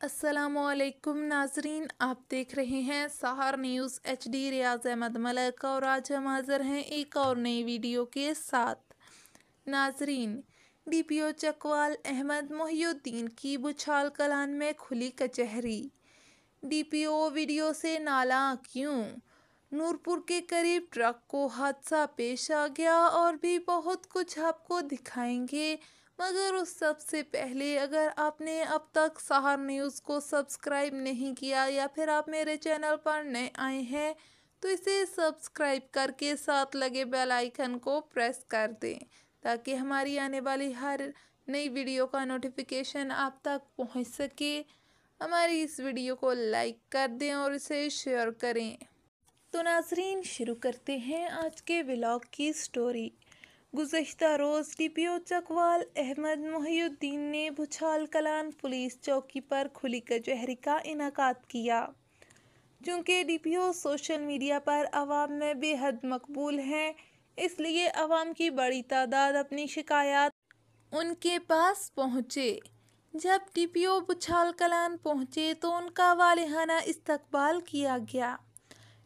अस्सलामुअलैकुम नाजरीन, आप देख रहे हैं सहार न्यूज़ HD। रियाज अहमद मलक और आज हम हाजिर हैं एक और नई वीडियो के साथ। नाजरीन, DPO चकवाल अहमद मोहिउद्दीन की बुछाल कलान में खुली कचहरी। DPO वीडियो से नाला क्यों? नूरपुर के करीब ट्रक को हादसा पेश आ गया और भी बहुत कुछ आपको दिखाएंगे, मगर उस सबसे पहले अगर आपने अब तक सहार न्यूज़ को सब्सक्राइब नहीं किया या फिर आप मेरे चैनल पर नए आए हैं तो इसे सब्सक्राइब करके साथ लगे बेल आइकन को प्रेस कर दें ताकि हमारी आने वाली हर नई वीडियो का नोटिफिकेशन आप तक पहुंच सके। हमारी इस वीडियो को लाइक कर दें और इसे शेयर करें। तो नाजरीन, शुरू करते हैं आज के व्लॉग की स्टोरी। गुज़श्ता रोज़ DPO चकवाल अहमद मोहिउद्दीन ने बुछाल कलान पुलिस चौकी पर खुली कचहरी का इनेकाद किया। चूँकि DPO सोशल मीडिया पर आवाम में बेहद मकबूल हैं, इसलिए आवाम की बड़ी तादाद अपनी शिकायत उनके पास पहुँचे। जब DPO बुछाल कलान पहुँचे तो उनका वालिहाना इस्तकबाल किया गया।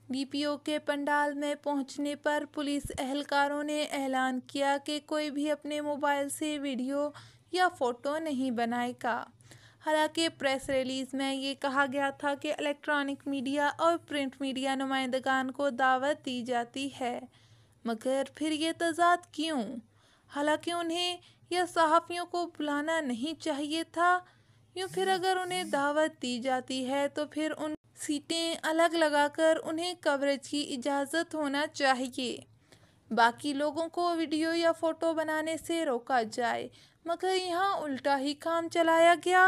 DPO के पंडाल में पहुंचने पर पुलिस एहलकारों ने ऐलान किया कि कोई भी अपने मोबाइल से वीडियो या फ़ोटो नहीं बनाएगा। हालांकि प्रेस रिलीज़ में ये कहा गया था कि इलेक्ट्रॉनिक मीडिया और प्रिंट मीडिया नुमाइंदगान को दावत दी जाती है, मगर फिर ये तज़ाद क्यों? हालांकि उन्हें या सहाफ़ियों को बुलाना नहीं चाहिए था। यूँ फिर अगर उन्हें दावत दी जाती है तो फिर उन सीटें अलग लगाकर उन्हें कवरेज की इजाज़त होना चाहिए। बाकी लोगों को वीडियो या फ़ोटो बनाने से रोका जाए, मगर यहाँ उल्टा ही काम चलाया गया।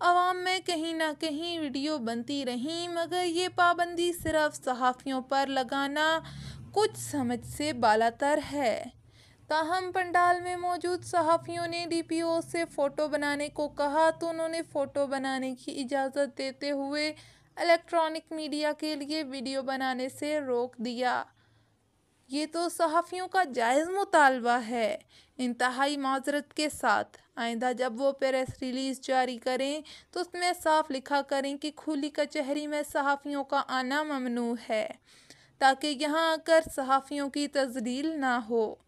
आवाम में कहीं ना कहीं वीडियो बनती रही, मगर ये पाबंदी सिर्फ सहाफ़ियों पर लगाना कुछ समझ से बालातर है। ताहम पंडाल में मौजूद सहाफ़ियों ने DPO से फ़ोटो बनाने को कहा तो उन्होंने फ़ोटो बनाने की इजाज़त देते हुए इलेक्ट्रॉनिक मीडिया के लिए वीडियो बनाने से रोक दिया। ये तो सहाफ़ियों का जायज़ मुतालबा है। इंतहाई माज़रत के साथ आइंदा जब वो प्रेस रिलीज़ जारी करें तो उसमें साफ लिखा करें कि खुली कचहरी में सहाफ़ियों का आना ममनू है, ताकि यहाँ आकर सहाफ़ियों की तज़लील ना हो।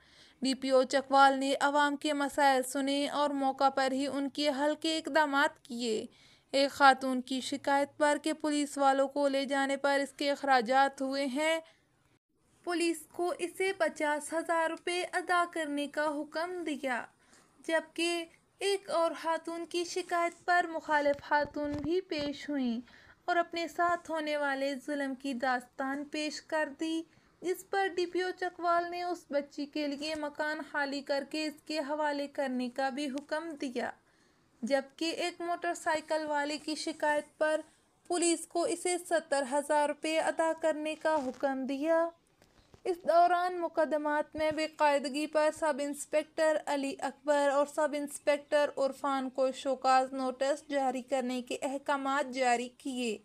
DPO चकवाल ने आवाम के मसाइल सुने और मौका पर ही उनके हल के इक़दामात किए। एक खातून की शिकायत पर कि पुलिस वालों को ले जाने पर इसके अखराजात हुए हैं, पुलिस को इसे 50,000 रुपये अदा करने का हुक्म दिया, जबकि एक और खातून की शिकायत पर मुखालिफ खातून भी पेश हुई और अपने साथ होने वाले जुल्म की दास्तान पेश कर दी, जिस पर DPO चकवाल ने उस बच्ची के लिए मकान खाली करके इसके हवाले करने का भी हुक्म दिया, जबकि एक मोटरसाइकिल वाले की शिकायत पर पुलिस को इसे 70,000 रुपये अदा करने का हुक्म दिया। इस दौरान मुकदमात में बेकायदगी पर सब इंस्पेक्टर अली अकबर और सब इंस्पेक्टर उरफान को शोकाज नोटिस जारी करने के अहकामात जारी किए।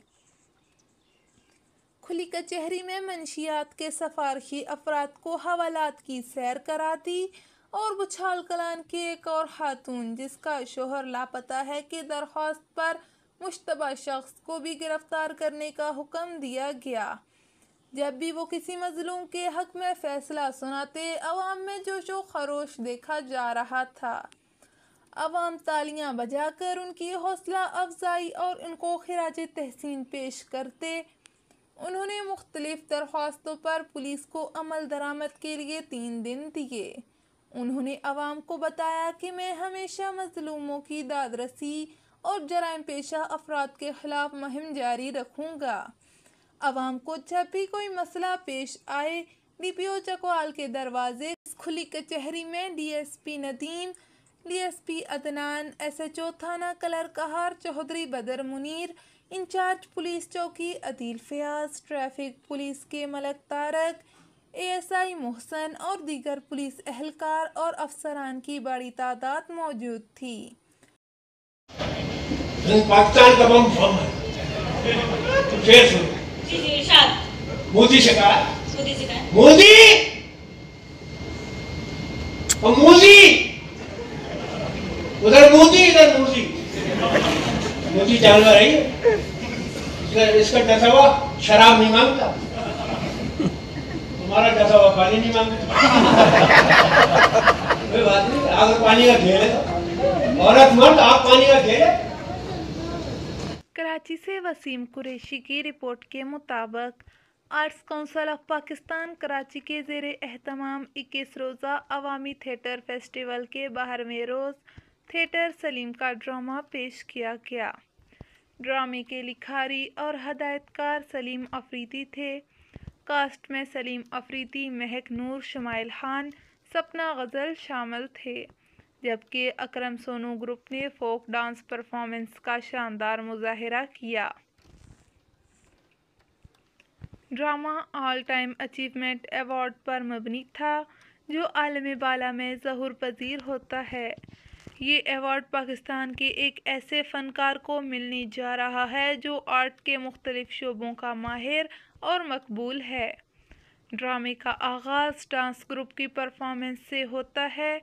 खुली कचहरी में मंशियात के सफारशी अफराद को हवालात की सैर करा दी और बुछाल कलान के एक और खातून जिसका शोहर लापता है कि दरख्वास्त पर मुश्तबा शख्स को भी गिरफ्तार करने का हुक्म दिया गया। जब भी वो किसी मजलूम के हक में फैसला सुनाते, अवाम में जोशो खरोश देखा जा रहा था। अवाम तालियां बजाकर उनकी हौसला अफजाई और उनको खिराज तहसीन पेश करते। उन्होंने मुख्तलिफ दरख्वास्तों पर पुलिस को अमल दरामद के लिए 3 दिन दिए। उन्होंने अवाम को बताया कि मैं हमेशा मजलूमों की दादरसी और जराइम पेशा अफराद के खिलाफ मुहिम जारी रखूँगा। अवाम को जब भी कोई मसला पेश आए, DPO चकवाल के दरवाजे खुली कचहरी में DSP Nadeem, DSP Adnan, SHO थाना कलर कहार चौधरी बदर मुनीर, इंचार्ज पुलिस चौकी अदील फयाज, ट्रैफिक पुलिस के मलक तारक, ASI मोहसन और दीगर पुलिस एहलकार और अफसरान की बड़ी तादाद मौजूद थी। पाकिस्तान का बम फॉर्म है। फिर सुन। जी इरशाद। मोदी से कहा। मोदी उधर मोदी इधर मोदी। मोदी जानवर है ये। इसका डसा हुआ शराब नहीं मांगता, तुम्हारा डसा हुआ पानी नहीं मांगता। कोई बात नहीं, अगर पानी का खेल है तो औरत मर्द आप पानी का खेल है। कराची से वसीम कुरैशी की रिपोर्ट के मुताबिक arts council of Pakistan Karachi के ज़ेरे एहतमाम 21 रोज़ा अवामी थिएटर फेस्टिवल के 12वें रोज़ थिएटर सलीम का ड्रामा पेश किया गया। ड्रामे के लिखारी और हदायतकार सलीम अफरीदी थे। कास्ट में सलीम अफरीदी, महक नूर, शमाइल खान, सपना गज़ल शामिल थे, जबकि अकरम सोनू ग्रुप ने फोक डांस परफॉर्मेंस का शानदार मुजाहिरा किया। Drama all time achievement award पर मबनी था, जो आलम बाला में ज़हूर पजीर होता है। ये अवार्ड पाकिस्तान के एक ऐसे फ़नकार को मिलने जा रहा है जो आर्ट के मुख्तलिफ शोबों का माहिर और मकबूल है। ड्रामे का आगाज़ डांस ग्रुप की परफॉर्मेंस से होता है।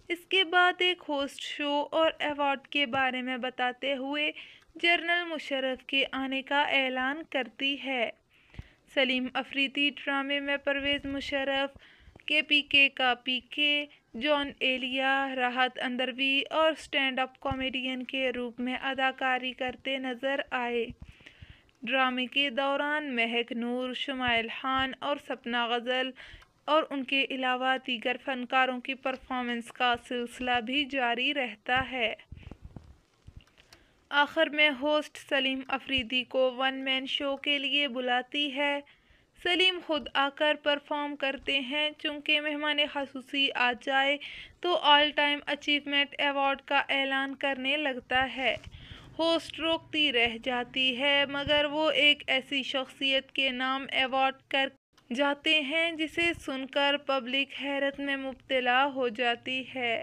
इसके बाद एक होस्ट शो और अवार्ड के बारे में बताते हुए जनरल मुशर्रफ के आने का ऐलान करती है। सलीम अफरीदी ड्रामे में परवेज़ मुशर्रफ, KPK का PK, जॉन एलिया, राहत अंदरवी और स्टैंड अप कॉमेडियन के रूप में अदाकारी करते नज़र आए। ड्रामे के दौरान महक नूर, शमाइल खान और सपना गज़ल और उनके अलावा दीगर फ़नकारों की परफॉर्मेंस का सिलसिला भी जारी रहता है। आखिर में होस्ट सलीम अफरीदी को वन मैन शो के लिए बुलाती है। सलीम खुद आकर परफॉर्म करते हैं। चूँकि मेहमान ख़ुसूसी आ जाए तो ऑल टाइम अचीवमेंट अवार्ड का ऐलान करने लगता है। होस्ट रोकती रह जाती है, मगर वो एक ऐसी शख्सियत के नाम अवार्ड कर जाते हैं जिसे सुनकर पब्लिक हैरत में मुब्तला हो जाती है।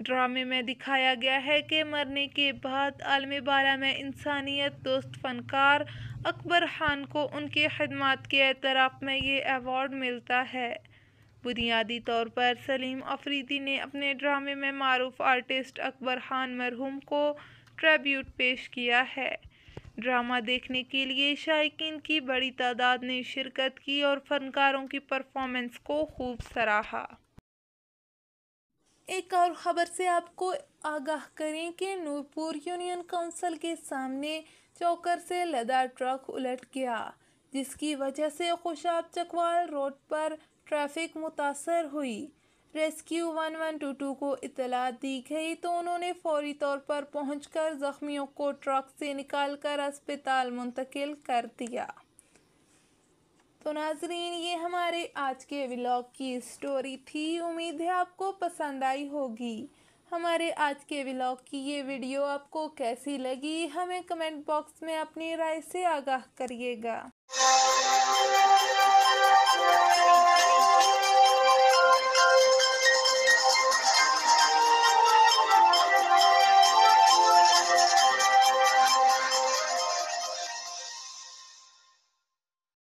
ड्रामे में दिखाया गया है कि मरने के बाद आलम बाला में इंसानियत दोस्त फ़नकार अकबर खान को उनके खिदमात के एतराफ़ में ये अवार्ड मिलता है। बुनियादी तौर पर सलीम अफरीदी ने अपने ड्रामे में मारूफ आर्टिस्ट अकबर खान मरहूम को ट्रिब्यूट पेश किया है। ड्रामा देखने के लिए शायकीन की बड़ी तादाद ने शिरकत की और फ़नकारों की परफॉर्मेंस को खूब सराहा। एक और ख़बर से आपको आगाह करें कि नूरपुर यूनियन काउंसिल के सामने चौकर से लदा ट्रक उलट गया, जिसकी वजह से खुशाब चकवाल रोड पर ट्रैफिक मुतासर हुई। रेस्क्यू 1122 को इत्तला दी गई तो उन्होंने फौरी तौर पर पहुंचकर ज़ख्मियों को ट्रक से निकालकर अस्पताल मुंतकिल कर दिया। तो नाज़रीन, ये हमारे आज के व्लॉग की स्टोरी थी। उम्मीद है आपको पसंद आई होगी। हमारे आज के व्लॉग की ये वीडियो आपको कैसी लगी, हमें कमेंट बॉक्स में अपनी राय से आगाह करिएगा।